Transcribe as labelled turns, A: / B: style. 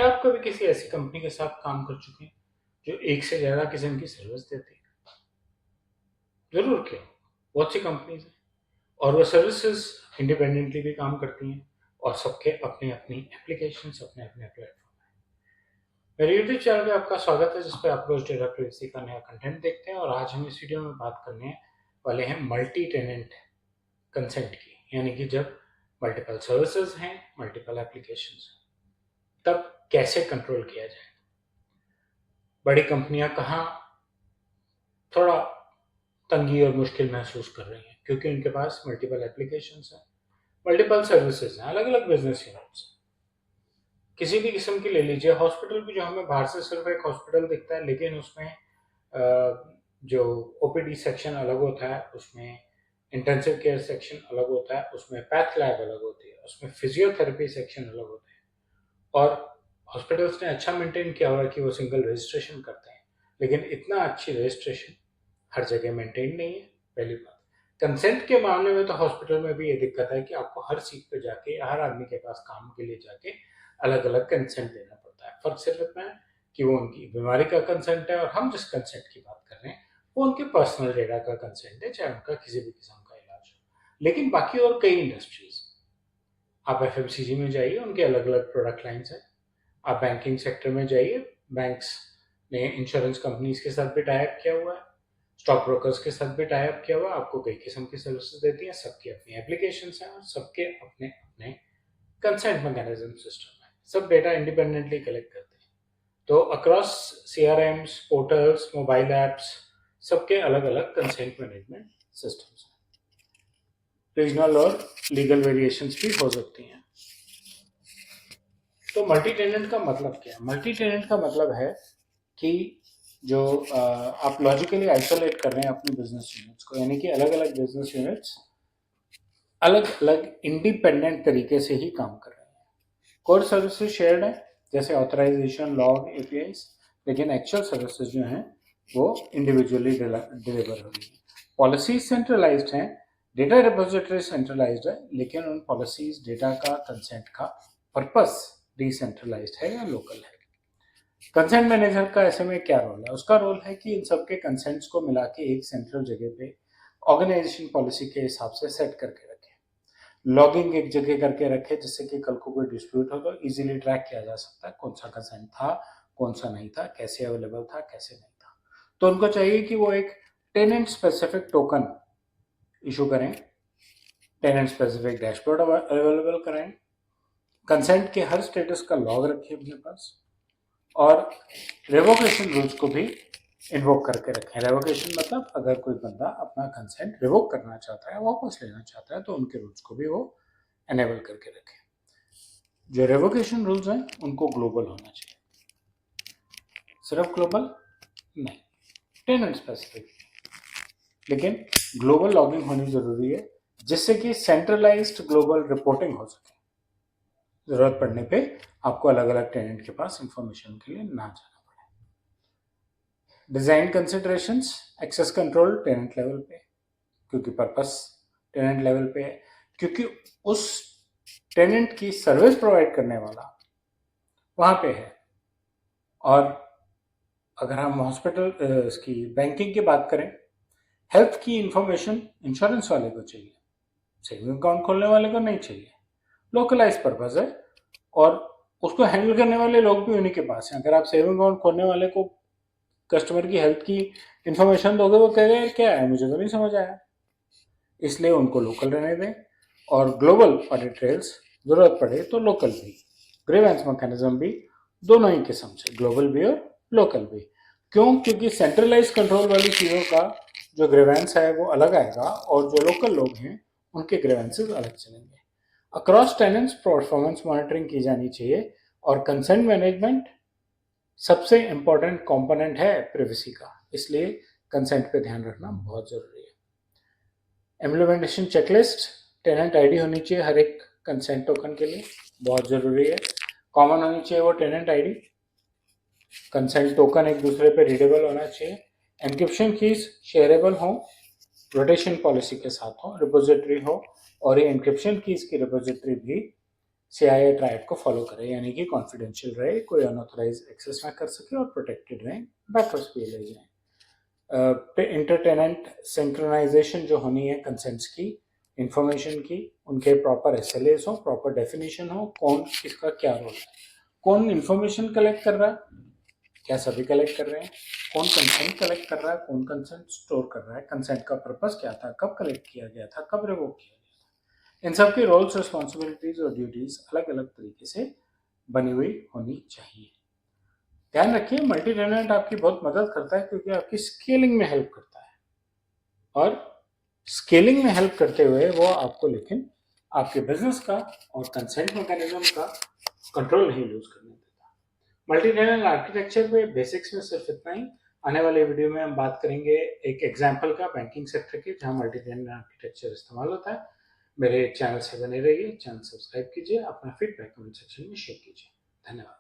A: क्या आप कभी किसी ऐसी कंपनी के साथ काम कर चुके हैं जो एक से ज़्यादा किस्म की सर्विस देती है? ज़रूर क्यों, बहुत सी कंपनीज हैं और वो सर्विसेज इंडिपेंडेंटली भी काम करती हैं और सबके अपनी अपनी एप्लीकेशंस, अपने अपने प्लेटफॉर्म हैं। मेरे यूट्यूब चैनल पे आपका स्वागत है, जिस पे आप रोज डेटा प्राइवेसी का नया कंटेंट देखते हैं। और आज हम इस वीडियो में बात करने वाले हैं मल्टी टेनेंट कंसेंट की, यानी कि जब मल्टीपल सर्विसेज हैं, मल्टीपल एप्लीकेशंस हैं, तब कैसे कंट्रोल किया जाए। बड़ी कंपनियां कहाँ थोड़ा तंगी और मुश्किल महसूस कर रही हैं, क्योंकि उनके पास मल्टीपल एप्लीकेशंस हैं, मल्टीपल सर्विसेज हैं, अलग अलग बिजनेस यूनिट्स। किसी भी किस्म की ले लीजिए, हॉस्पिटल भी जो हमें बाहर से सिर्फ एक हॉस्पिटल दिखता है, लेकिन उसमें जो ओपीडी सेक्शन अलग होता है, उसमें इंटेंसिव केयर सेक्शन अलग होता है, उसमें पैथ लैब अलग होती है, उसमें फिजियोथेरेपी सेक्शन अलग होते हैं। और हॉस्पिटल्स ने अच्छा मेंटेन किया हुआ है कि वो सिंगल रजिस्ट्रेशन करते हैं, लेकिन इतना अच्छी रजिस्ट्रेशन हर जगह मेंटेन नहीं है। पहली बात, कंसेंट के मामले में तो हॉस्पिटल में भी ये दिक्कत है कि आपको हर सीट पे जाके, हर आदमी के पास काम के लिए जाके अलग अलग कंसेंट देना पड़ता है। फर्क सिर्फ इतना है कि वो उनकी बीमारी का कंसेंट है और हम जिस कंसेंट की बात कर रहे हैं वो उनके पर्सनल डेटा का कंसेंट है, चाहे उनका किसी भी किस्म का इलाज हो। लेकिन बाकी और कई इंडस्ट्रीज, आप एफएमसीजी में जाइए, उनके अलग अलग प्रोडक्ट लाइन्स हैं। आप बैंकिंग सेक्टर में जाइए, बैंक्स ने इंश्योरेंस कंपनीज के साथ भी टाई अप किया हुआ है, स्टॉक ब्रोकर्स के साथ भी टाई अप किया हुआ है, आपको कई किस्म की सर्विसेज देती हैं, सबकी अपनी एप्लीकेशंस हैं और सबके अपने अपने कंसेंट मैकेनिज्म सिस्टम है, सब डेटा इंडिपेंडेंटली कलेक्ट करते हैं। तो अक्रॉस सीआरएम्स, पोर्टल्स, मोबाइल ऐप्स, सबके अलग अलग कंसेंट मैनेजमेंट सिस्टम्स हैं। रीजनल और लीगल वेरिएशंस भी हो सकती हैं। तो मल्टी टेनेंट का मतलब क्या है? मल्टी टेनेंट का मतलब है कि जो आप लॉजिकली आइसोलेट कर रहे हैं अपनी बिजनेस यूनिट्स को, यानी कि अलग अलग बिजनेस यूनिट्स अलग अलग इंडिपेंडेंट तरीके से ही काम कर रहे हैं। कोर सर्विसेज शेयर्ड है, जैसे ऑथराइजेशन, लॉग, एपीआईज, लेकिन एक्चुअल सर्विसेज जो हैं वो इंडिविजुअली डिलीवर हो रही है। पॉलिसीज सेंट्रलाइज्ड हैं, डेटा रिपोजिटरी सेंट्रलाइज्ड है, लेकिन उन पॉलिसीज, डेटा का, कंसेंट का पर्पस डिसेंट्रलाइज्ड है या लोकल है। कंसेंट मैनेजर का ऐसे में क्या रोल है? उसका रोल है कि इन सबके कंसेंट्स को मिला के एक सेंट्रल जगह पे ऑर्गेनाइजेशन पॉलिसी के हिसाब से सेट करके रखे, लॉगिंग एक जगह करके रखे, जिससे कि कल को कोई डिस्प्यूट हो तो इजीली ट्रैक किया जा सकता है कौन सा कंसेंट था, कौन सा नहीं था, कैसे अवेलेबल था, कैसे नहीं था। तो उनको चाहिए कि वो एक टेनेंट स्पेसिफिक टोकन इशू करें, टेनेंट स्पेसिफिक डैशबोर्ड अवेलेबल कराएं, कंसेंट के हर स्टेटस का लॉग रखें अपने पास, और रेवोकेशन रूल्स को भी इन्वोक करके रखें। रेवोकेशन मतलब अगर कोई बंदा अपना कंसेंट रिवोक करना चाहता है, वापस लेना चाहता है, तो उनके रूल्स को भी वो एनेबल करके रखें। जो रेवोकेशन रूल्स हैं उनको ग्लोबल होना चाहिए, सिर्फ ग्लोबल नहीं, टेनेंट स्पेसिफिक, लेकिन ग्लोबल लॉगिंग होनी जरूरी है, जिससे कि सेंट्रलाइज्ड ग्लोबल रिपोर्टिंग हो सके। जरूरत पड़ने पे आपको अलग अलग टेनेंट के पास इंफॉर्मेशन के लिए ना जाना पड़े। Design considerations, access control tenant level पे, क्योंकि पर्पस टेनेंट लेवल पे है, क्योंकि उस टेनेंट की सर्विस प्रोवाइड करने वाला वहां पे है। और अगर हम हॉस्पिटल इसकी बैंकिंग की बात करें, हेल्थ की इंफॉर्मेशन इंश्योरेंस वाले को चाहिए, सेविंग अकाउंट खोलने वाले को नहीं चाहिए। लोकलाइज पर्पस है और उसको हैंडल करने वाले लोग भी उन्हीं के पास हैं। अगर आप सेविंग अकाउंट खोलने वाले को कस्टमर की हेल्थ की इंफॉर्मेशन दोगे, वो कहेगा क्या है, मुझे तो नहीं समझ आया। इसलिए उनको लोकल रहने दें, और ग्लोबल ऑडिट ट्रेल्स जरूरत पड़े तो लोकल भी, ग्रीवेंस मैकेनिज्म भी, दोनों ही किस्म से, ग्लोबल भी और लोकल भी। क्यों? क्योंकि सेंट्रलाइज कंट्रोल वाली चीज़ों का जो ग्रीवेंस है वो अलग आएगा, और जो लोकल लोग हैं उनके ग्रीवेंसेस अलग चलेंगे। अक्रॉस टेनेंट्स परफॉर्मेंस मॉनिटरिंग की जानी चाहिए, और कंसेंट मैनेजमेंट सबसे इंपॉर्टेंट कंपोनेंट है प्राइवेसी का, इसलिए कंसेंट पे ध्यान रखना बहुत जरूरी है। इम्प्लीमेंटेशन चेकलिस्ट, टेनेंट आईडी होनी चाहिए हर एक कंसेंट टोकन के लिए, बहुत जरूरी है। कॉमन होनी चाहिए वो टेनेंट आईडी, कंसेंट टोकन एक दूसरे पे रीडेबल होना चाहिए, एन्क्रिप्शन कीज शेयरेबल हो, रोटेशन पॉलिसी के साथ हो, रिपोजिटरी हो, और ये एन्क्रिप्शन कीज की रिपोजिटरी भी CIA ट्राइब को फॉलो करे, यानी कि कॉन्फिडेंशियल रहे, कोई अनऑथराइज एक्सेस ना कर सके और प्रोटेक्टेड रहे, बैकवर्ड्स पे ले जाए। इंटरटेनेंट सिंक्रोनाइजेशन जो होनी है कंसेंट्स की, इंफॉर्मेशन की, उनके प्रॉपर एसएलएस हो, प्रॉपर डेफिनेशन हो, कौन किसका क्या रोल है, कौन इंफॉर्मेशन कलेक्ट कर रहा है, क्या सभी कलेक्ट कर रहे हैं, कौन कंसेंट कलेक्ट कर रहा है, कौन कंसेंट स्टोर कर रहा है, कंसेंट का पर्पस क्या था, कब कलेक्ट किया गया था, कब रिवोक किया गया था। इन सब की रोल्स, रिस्पॉन्सिबिलिटीज और ड्यूटीज अलग अलग तरीके से बनी हुई होनी चाहिए। ध्यान रखिए, मल्टी टेनेंट आपकी बहुत मदद करता है क्योंकि आपकी स्केलिंग में हेल्प करता है, और स्केलिंग में हेल्प करते हुए वो आपको लेकिन आपके बिजनेस का और कंसेंट मैकेनिज्म का कंट्रोल नहीं लूज करने देता। मल्टी टेनेंट आर्किटेक्चर पे बेसिक्स में सिर्फ इतना ही। आने वाले वीडियो में हम बात करेंगे एक एग्जांपल का बैंकिंग सेक्टर की, जहां मल्टी टेनेंट आर्किटेक्चर इस्तेमाल होता है। मेरे चैनल से बने रहिए, चैनल सब्सक्राइब कीजिए, अपना फीडबैक कमेंट सेक्शन में शेयर कीजिए। धन्यवाद।